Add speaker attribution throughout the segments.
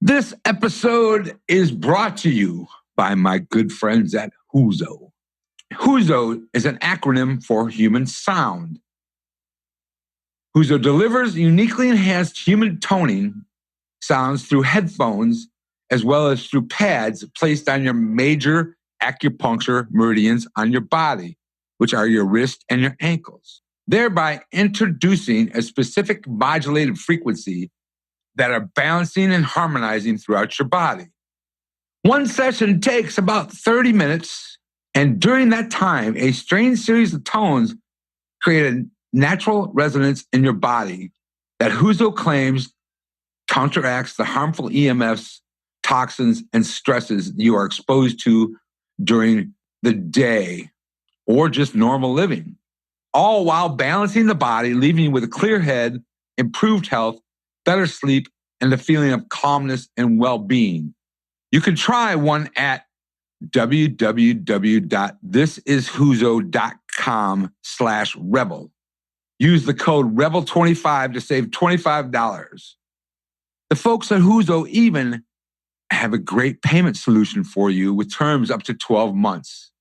Speaker 1: This episode is brought to you by my good friends at Huzo. Huzo is an acronym for human sound. Huzo delivers uniquely enhanced human toning sounds through headphones as well as through pads placed on your major acupuncture meridians on your body, which are your wrist and your ankles, thereby introducing a specific modulated frequency that are balancing and harmonizing throughout your body. One session takes about 30 minutes, and during that time, a strange series of tones create a natural resonance in your body that Huzo claims counteracts the harmful EMFs, toxins, and stresses you are exposed to during the day or just normal living, all while balancing the body, leaving you with a clear head, improved health, better sleep, and the feeling of calmness and well-being. You can try one at www.thisishuzo.com/rebel. Use the code REBEL25 to save $25. The folks at Huzo even have a great payment solution for you with terms up to 12 months.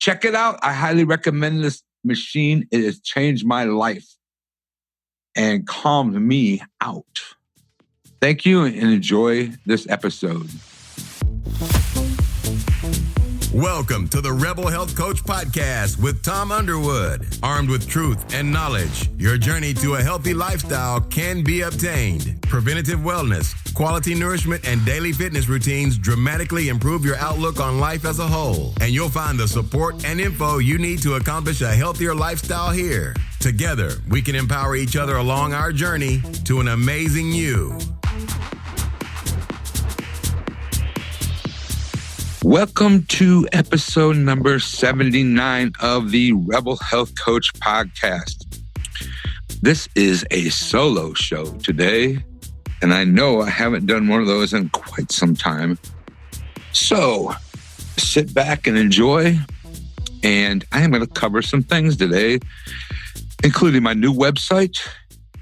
Speaker 1: Check it out. I highly recommend this machine. It has changed my life and calmed me out. Thank you and enjoy this episode.
Speaker 2: Welcome to the Rebel Health Coach Podcast with Tom Underwood. Armed with truth and knowledge, your journey to a healthy lifestyle can be obtained. Preventative wellness, quality nourishment, and daily fitness routines dramatically improve your outlook on life as a whole. And you'll find the support and info you need to accomplish a healthier lifestyle here. Together, we can empower each other along our journey to an amazing you.
Speaker 1: Welcome to episode number 79 of the Rebel Health Coach Podcast. This is a solo show today, and I know I haven't done one of those in quite some time. So sit back and enjoy, and I am going to cover some things today, including my new website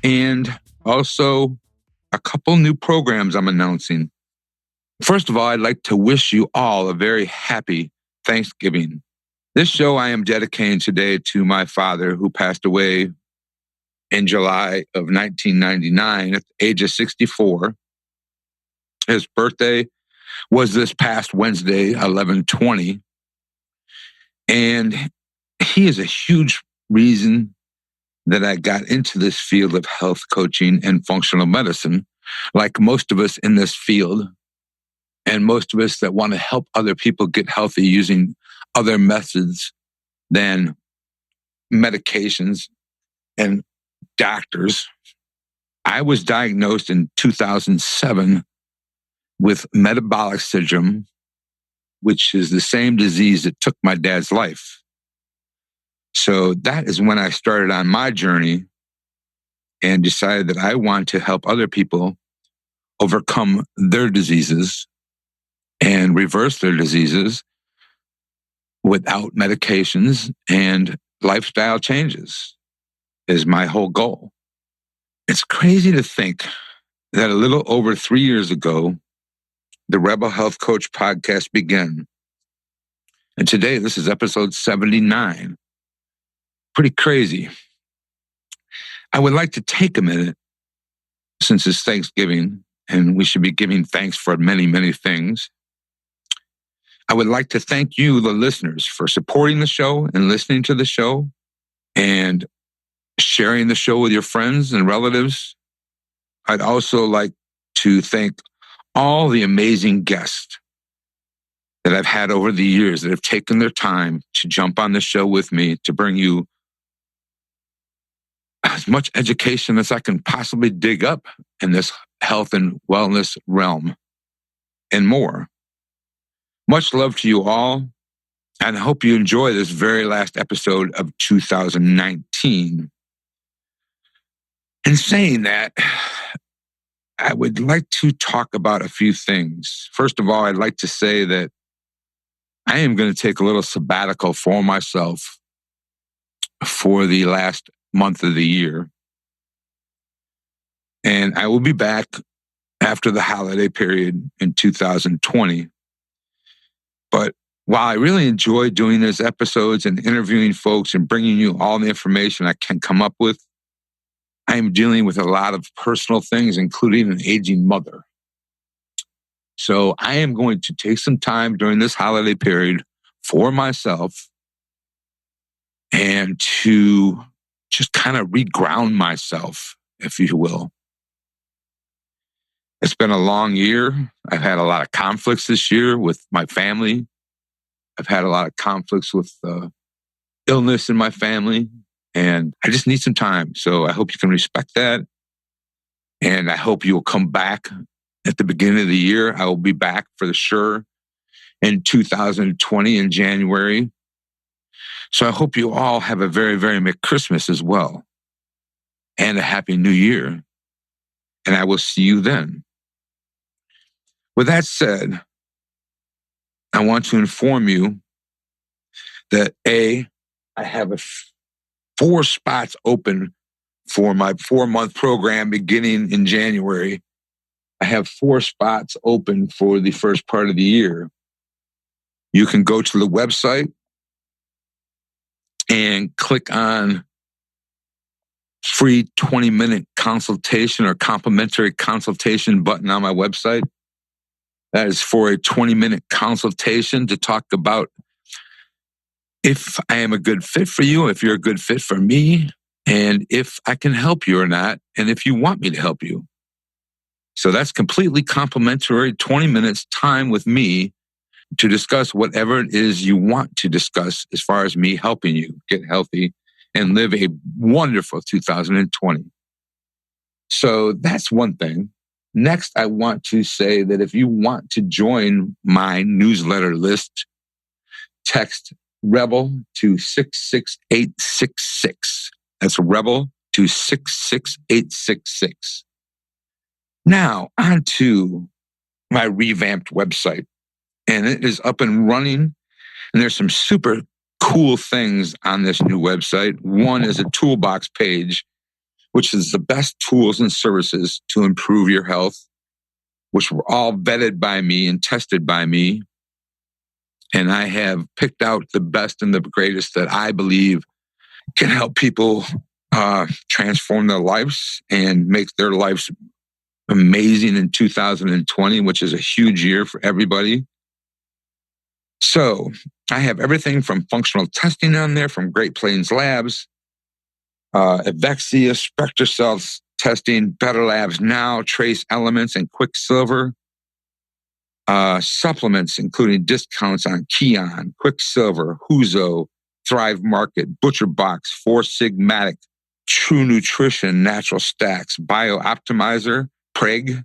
Speaker 1: and also a couple new programs I'm announcing. First of all, I'd like to wish you all a very happy Thanksgiving. This show I am dedicating today to my father, who passed away in July of 1999 at the age of 64. His birthday was this past Wednesday, 11/20. And he is a huge reason that I got into this field of health coaching and functional medicine, like most of us in this field. And most of us that want to help other people get healthy using other methods than medications and doctors. I was diagnosed in 2007 with metabolic syndrome, which is the same disease that took my dad's life. So that is when I started on my journey and decided that I want to help other people overcome their diseases and reverse their diseases without medications and lifestyle changes is my whole goal. It's crazy to think that a little over 3 years ago, the Rebel Health Coach Podcast began. And today, this is episode 79. Pretty crazy. I would like to take a minute, since it's Thanksgiving, and we should be giving thanks for many, many things. I would like to thank you, the listeners, for supporting the show and listening to the show and sharing the show with your friends and relatives. I'd also like to thank all the amazing guests that I've had over the years that have taken their time to jump on the show with me to bring you as much education as I can possibly dig up in this health and wellness realm and more. Much love to you all, and I hope you enjoy this very last episode of 2019. In saying that, I would like to talk about a few things. First of all, I'd like to say that I am going to take a little sabbatical for myself for the last month of the year. And I will be back after the holiday period in 2020. But while I really enjoy doing these episodes and interviewing folks and bringing you all the information I can come up with, I am dealing with a lot of personal things, including an aging mother. So I am going to take some time during this holiday period for myself and to just kind of reground myself, if you will. It's been a long year. I've had a lot of conflicts this year with my family. I've had a lot of conflicts with illness in my family, and I just need some time. So I hope you can respect that. And I hope you'll come back at the beginning of the year. I will be back for sure in 2020 in January. So I hope you all have a very, very Merry Christmas as well, and a Happy New Year. And I will see you then. With that said, I want to inform you that I have 4 spots open for my 4-month program beginning in January. I have 4 spots open for the first part of the year. You can go to the website and click on free 20-minute consultation or complimentary consultation button on my website. That is for a 20-minute consultation to talk about if I am a good fit for you, if you're a good fit for me, and if I can help you or not, and if you want me to help you. So that's completely complimentary, 20 minutes time with me to discuss whatever it is you want to discuss as far as me helping you get healthy and live a wonderful 2020. So that's one thing. Next, I want to say that if you want to join my newsletter list, text REBEL to 66866. That's REBEL to 66866. Now, on to my revamped website. And it is up and running. And there's some super cool things on this new website. One is a toolbox page, which is the best tools and services to improve your health, which were all vetted by me and tested by me. And I have picked out the best and the greatest that I believe can help people transform their lives and make their lives amazing in 2020, which is a huge year for everybody. So I have everything from functional testing on there from Great Plains Labs, Avexia, SpectraCell testing, Better Labs Now, Trace Elements, and Quicksilver. Supplements, including discounts on Keon, Quicksilver, Huzo, Thrive Market, ButcherBox, Four Sigmatic, True Nutrition, Natural Stacks, BioOptimizer, Preg,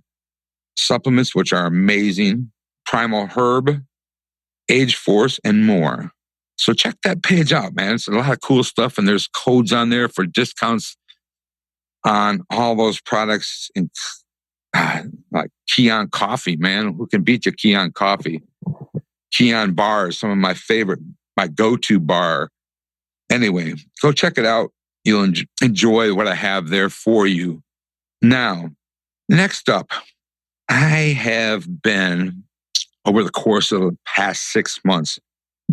Speaker 1: supplements, which are amazing, Primal Herb, Age Force, and more. So check that page out, man. It's a lot of cool stuff, and there's codes on there for discounts on all those products, like Keon Coffee, man. Who can beat your Keon Coffee? Keon Bar is some of my favorite, my go-to bar. Anyway, go check it out. You'll enjoy what I have there for you. Now, next up, I have been, over the course of the past 6 months,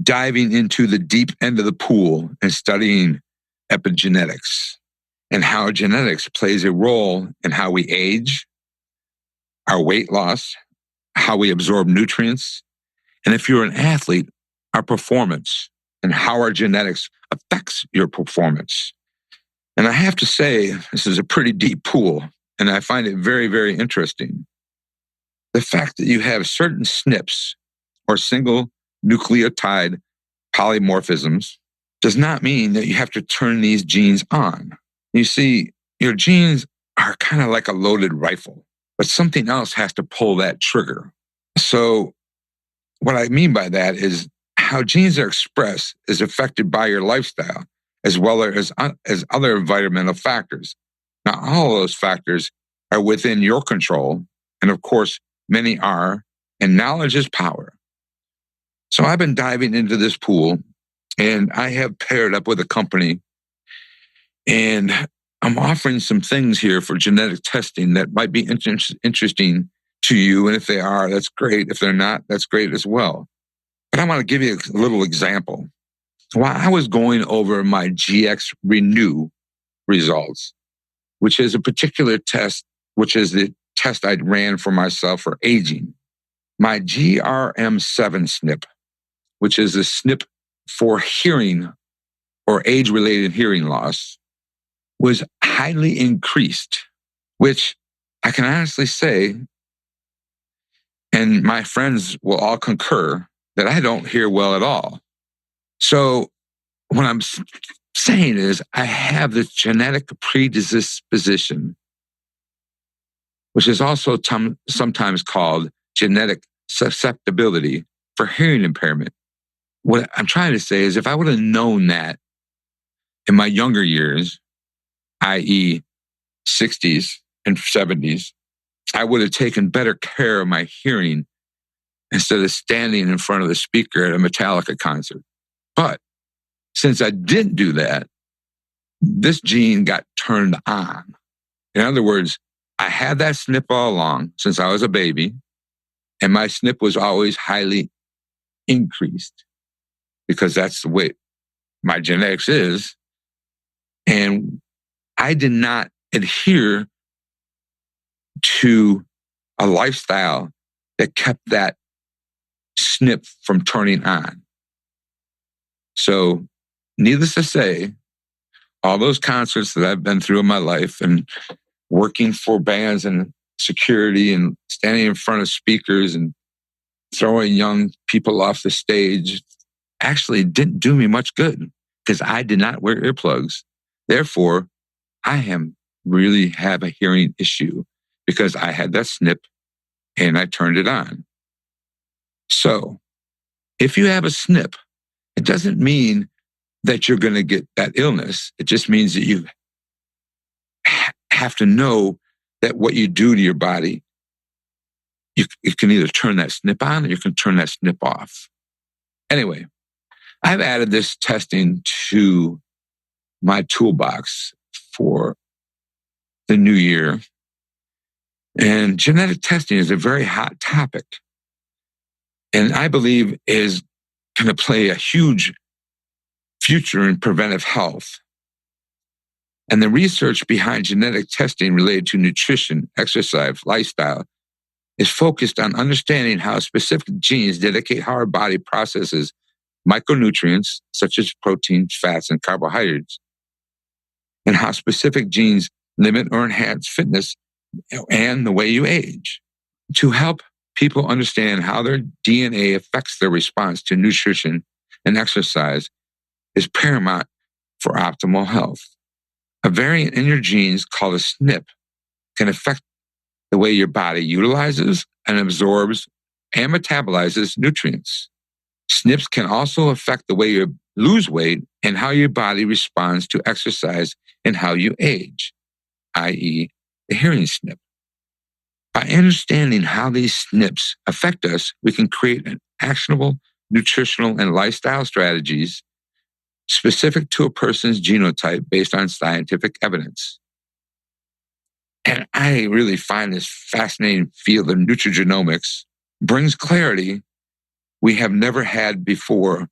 Speaker 1: diving into the deep end of the pool and studying epigenetics and how genetics plays a role in how we age, our weight loss, how we absorb nutrients, and if you're an athlete, our performance and how our genetics affects your performance. And I have to say, this is a pretty deep pool, and I find it very, very interesting. The fact that you have certain SNPs, or single nucleotide polymorphisms, does not mean that you have to turn these genes on. You see, your genes are kind of like a loaded rifle, but something else has to pull that trigger. So what I mean by that is how genes are expressed is affected by your lifestyle, as well as other environmental factors. Now, all of those factors are within your control, and of course, many are, and knowledge is power. So I've been diving into this pool, and I have paired up with a company, and I'm offering some things here for genetic testing that might be interesting to you. And if they are, that's great. If they're not, that's great as well. But I want to give you a little example. While I was going over my GX Renew results, which is a particular test, which is the test I ran for myself for aging, my GRM7 SNP, which is a SNP for hearing or age-related hearing loss, was highly increased, which I can honestly say, and my friends will all concur, that I don't hear well at all. So what I'm saying is I have this genetic predisposition, which is also sometimes called genetic susceptibility for hearing impairment. What I'm trying to say is if I would have known that in my younger years, i.e. 60s and 70s, I would have taken better care of my hearing instead of standing in front of the speaker at a Metallica concert. But since I didn't do that, this gene got turned on. In other words, I had that SNP all along since I was a baby, and my SNP was always highly increased because that's the way my genetics is. And I did not adhere to a lifestyle that kept that SNP from turning on. So, needless to say, all those concerts that I've been through in my life and working for bands and security and standing in front of speakers and throwing young people off the stage actually didn't do me much good because I did not wear earplugs. Therefore, I really have a hearing issue because I had that SNP and I turned it on. So if you have a SNP, it doesn't mean that you're going to get that illness. It just means that you have to know that what you do to your body, you can either turn that SNP on or you can turn that SNP off. Anyway, I've added this testing to my toolbox for the new year. And genetic testing is a very hot topic. And I believe is going to play a huge future in preventive health. And the research behind genetic testing related to nutrition, exercise, lifestyle is focused on understanding how specific genes dedicate how our body processes micronutrients, such as proteins, fats, and carbohydrates, and how specific genes limit or enhance fitness and the way you age. To help people understand how their DNA affects their response to nutrition and exercise is paramount for optimal health. A variant in your genes called a SNP can affect the way your body utilizes and absorbs and metabolizes nutrients. SNPs can also affect the way you lose weight and how your body responds to exercise and how you age, i.e. the hearing SNP. By understanding how these SNPs affect us, we can create an actionable nutritional and lifestyle strategies specific to a person's genotype based on scientific evidence. And I really find this fascinating field of nutrigenomics brings clarity we have never had before,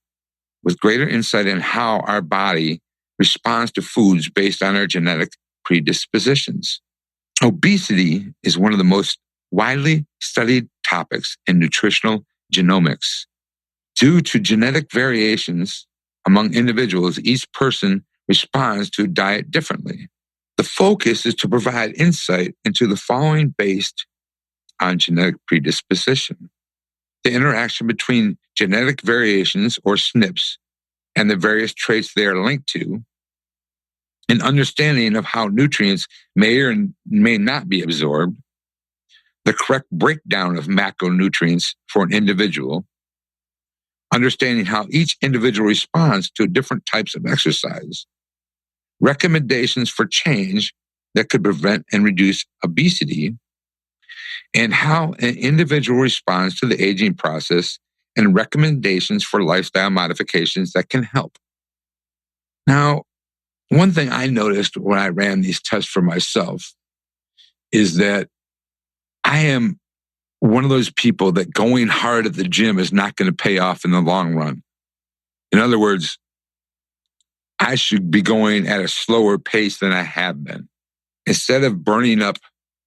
Speaker 1: with greater insight in how our body responds to foods based on our genetic predispositions. Obesity is one of the most widely studied topics in nutritional genomics. Due to genetic variations among individuals, each person responds to diet differently. The focus is to provide insight into the following based on genetic predisposition: the interaction between genetic variations or SNPs and the various traits they are linked to, an understanding of how nutrients may or may not be absorbed, the correct breakdown of macronutrients for an individual, understanding how each individual responds to different types of exercise, recommendations for change that could prevent and reduce obesity, and how an individual responds to the aging process, and recommendations for lifestyle modifications that can help. Now, one thing I noticed when I ran these tests for myself is that I am one of those people that going hard at the gym is not going to pay off in the long run. In other words, I should be going at a slower pace than I have been. Instead of burning up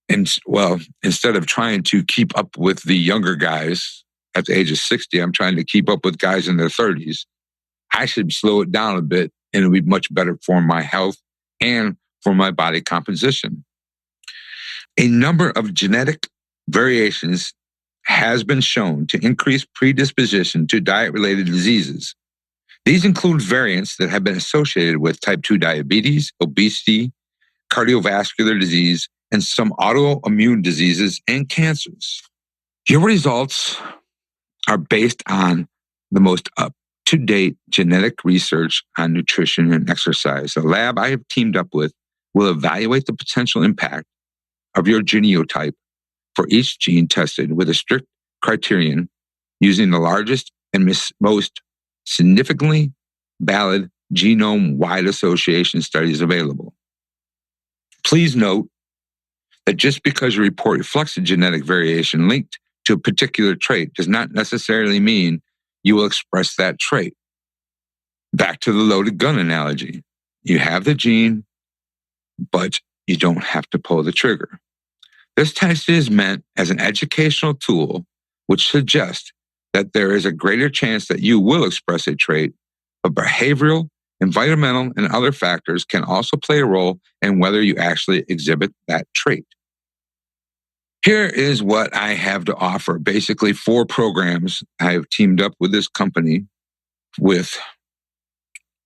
Speaker 1: instead of trying to keep up with the younger guys at the age of 60, I'm trying to keep up with guys in their 30s. I should slow it down a bit, and it'll be much better for my health and for my body composition. A number of genetic variations has been shown to increase predisposition to diet-related diseases. These include variants that have been associated with type 2 diabetes, obesity, cardiovascular disease, and some autoimmune diseases and cancers. Your results are based on the most up-to-date genetic research on nutrition and exercise. The lab I have teamed up with will evaluate the potential impact of your genotype for each gene tested with a strict criterion using the largest and most significantly valid genome-wide association studies available. Please note that just because your report reflects a genetic variation linked to a particular trait does not necessarily mean you will express that trait. Back to the loaded gun analogy. You have the gene, but you don't have to pull the trigger. This test is meant as an educational tool which suggests that there is a greater chance that you will express a trait, but behavioral, environmental, and other factors can also play a role in whether you actually exhibit that trait. Here is what I have to offer. Basically, 4 programs. I have teamed up with this company with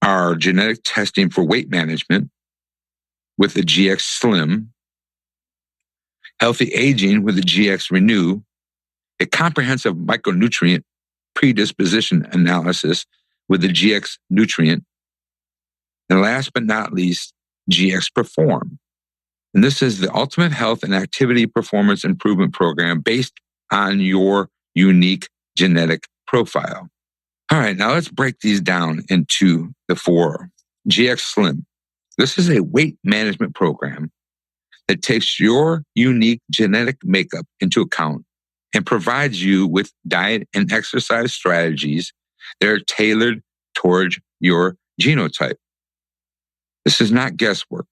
Speaker 1: our genetic testing for weight management with the GX Slim, healthy aging with the GX Renew, a comprehensive micronutrient predisposition analysis with the GX Nutrient, and last but not least, GX Perform. And this is the ultimate health and activity performance improvement program based on your unique genetic profile. All right, now let's break these down into the 4. GX Slim. This is a weight management program that takes your unique genetic makeup into account and provides you with diet and exercise strategies that are tailored towards your genotype. This is not guesswork.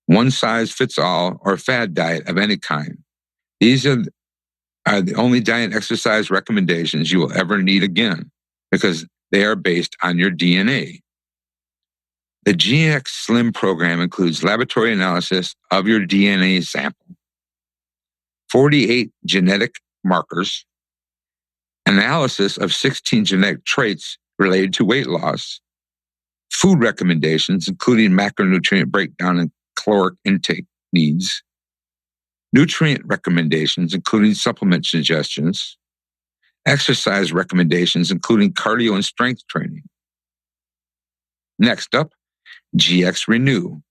Speaker 1: One size fits all or fad diet of any kind. These are the only diet and exercise recommendations you will ever need again because they are based on your DNA. The GX Slim program includes laboratory analysis of your DNA sample, 48 genetic markers, analysis of 16 genetic traits related to weight loss, food recommendations, including macronutrient breakdown and caloric intake needs, nutrient recommendations, including supplement suggestions, exercise recommendations, including cardio and strength training. Next up, GX Renew.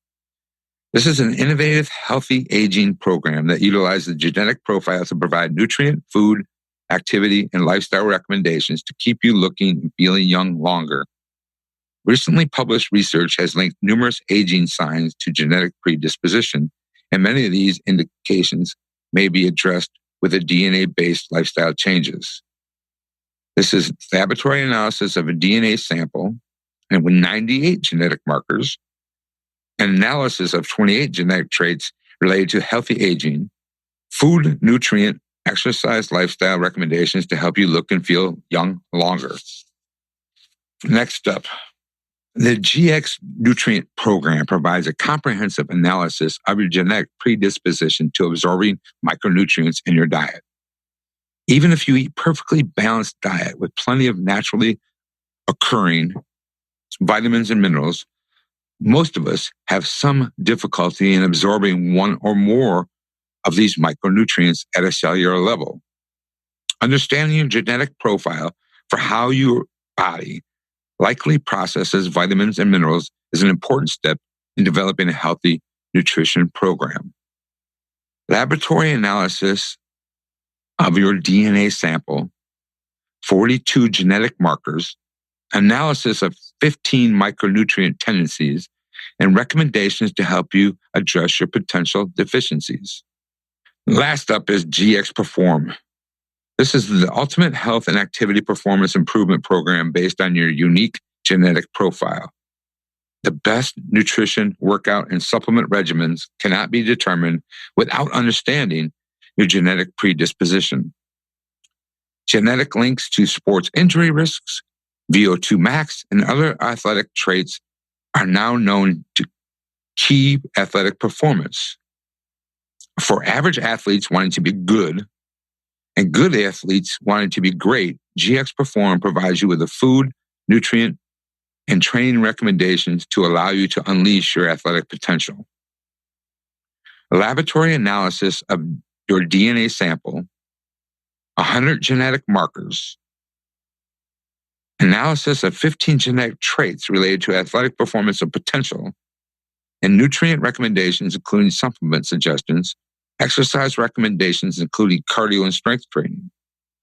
Speaker 1: This is an innovative, healthy aging program that utilizes the genetic profile to provide nutrient, food, activity, and lifestyle recommendations to keep you looking and feeling young longer. Recently published research has linked numerous aging signs to genetic predisposition, and many of these indications may be addressed with a DNA-based lifestyle changes. This is laboratory analysis of a DNA sample and with 98 genetic markers, and analysis of 28 genetic traits related to healthy aging, food, nutrient, exercise, lifestyle recommendations to help you look and feel young longer. Next up, the GX Nutrient Program provides a comprehensive analysis of your genetic predisposition to absorbing micronutrients in your diet. Even if you eat perfectly balanced diet with plenty of naturally occurring vitamins and minerals, most of us have some difficulty in absorbing one or more of these micronutrients at a cellular level. Understanding your genetic profile for how your body likely processes vitamins and minerals is an important step in developing a healthy nutrition program. Laboratory analysis of your DNA sample, 42 genetic markers, analysis of 15 micronutrient tendencies, and recommendations to help you address your potential deficiencies. Last up is GX Perform. This is the ultimate health and activity performance improvement program based on your unique genetic profile. The best nutrition, workout, and supplement regimens cannot be determined without understanding your genetic predisposition. Genetic links to sports injury risks, VO2 max, and other athletic traits are now known to key athletic performance. For average athletes wanting to be good and good athletes wanting to be great, GX Perform provides you with the food, nutrient, and training recommendations to allow you to unleash your athletic potential. A laboratory analysis of your DNA sample, 100 genetic markers, analysis of 15 genetic traits related to athletic performance and potential, and nutrient recommendations, including supplement suggestions, exercise recommendations, including cardio and strength training,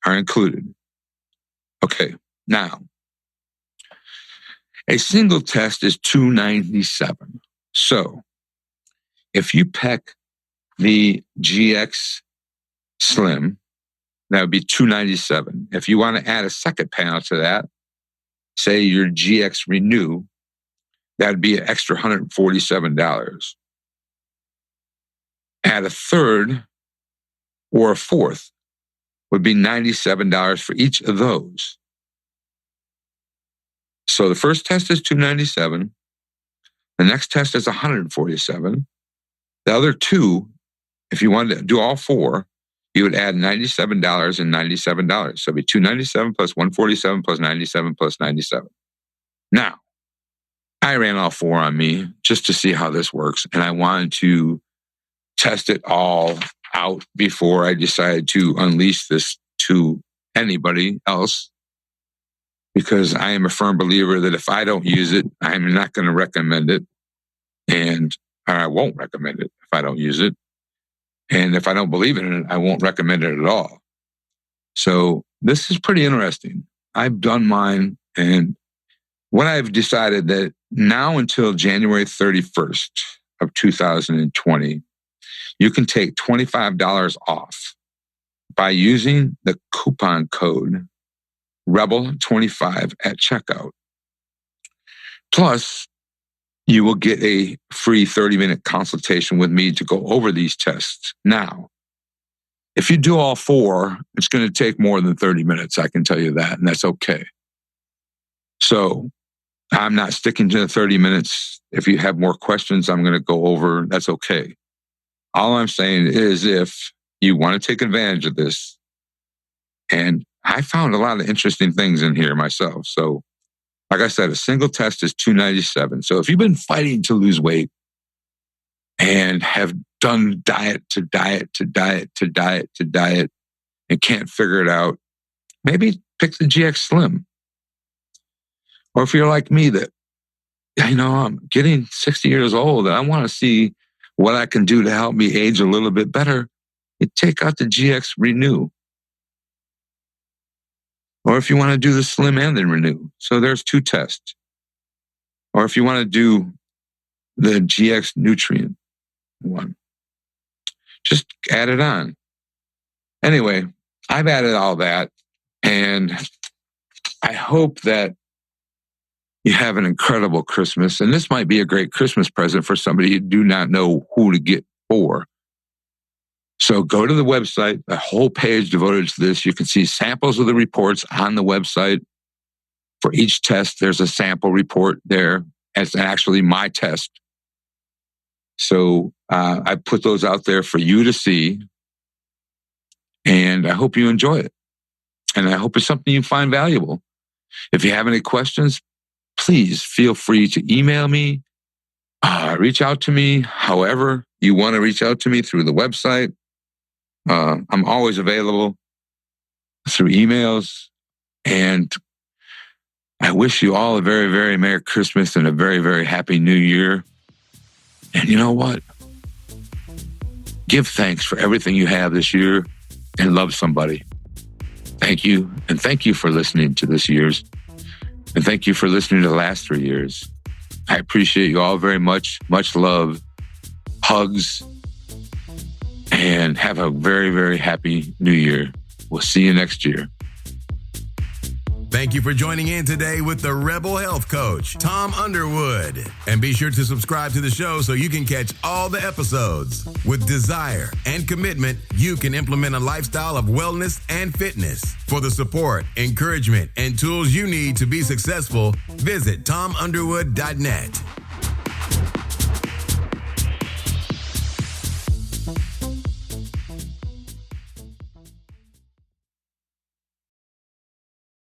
Speaker 1: are included. Okay, now, a single test is $297. So, if you pick the GX Slim, that would be $297. If you want to add a second panel to that, say your GX Renew, that would be an extra $147. Add a third or a fourth would be $97 for each of those. So the first test is $297. The next test is $147. The other two, if you wanted to do all four, you would add $97 and $97. So it'd be $297 plus $147 plus $97 plus $97. Now, I ran all four on me just to see how this works, and I wanted to test it all out before I decided to unleash this to anybody else, because I am a firm believer that if I don't use it, I'm not going to recommend it, and I won't recommend it if I don't use it. And if I don't believe in it, I won't recommend it at all. So this is pretty interesting. I've done mine, and what I've decided that now until January 31st of 2020, you can take $25 off by using the coupon code REBEL25 at checkout. Plus, you will get a free 30-minute consultation with me to go over these tests. Now, if you do all four, it's going to take more than 30 minutes, I can tell you that, and that's okay. So I'm not sticking to the 30 minutes. If you have more questions, I'm going to go over. That's okay. All I'm saying is if you want to take advantage of this, and I found a lot of interesting things in here myself. So like I said, a single test is $297. So if you've been fighting to lose weight and have done diet to diet to diet to diet to diet and can't figure it out, maybe pick the GX Slim. Or if you're like me that, I'm getting 60 years old and I want to see what I can do to help me age a little bit better, you take out the GX Renew. Or if you want to do the Slim and the Renew. So there's two tests. Or if you want to do the GX Nutrient one, just add it on. Anyway, I've added all that, and I hope that you have an incredible Christmas. And this might be a great Christmas present for somebody you do not know who to get for. So go to the website, a whole page devoted to this. You can see samples of the reports on the website. For each test, there's a sample report there. It's actually my test. So I put those out there for you to see. And I hope you enjoy it. And I hope it's something you find valuable. If you have any questions, please feel free to email me, reach out to me, however you want to reach out to me through the website. I'm always available through emails, and I wish you all a very, very Merry Christmas and a very, very Happy New Year. And you know what? Give thanks for everything you have this year and love somebody. Thank you. And thank you for listening to this year's. And thank you for listening to the last 3 years. I appreciate you all very much. Much love. Hugs. and have a very, very happy new year. We'll see you next year.
Speaker 2: Thank you for joining in today with the Rebel Health Coach, Tom Underwood. And be sure to subscribe to the show so you can catch all the episodes. With desire and commitment, you can implement a lifestyle of wellness and fitness. For the support, encouragement, and tools you need to be successful, visit tomunderwood.net.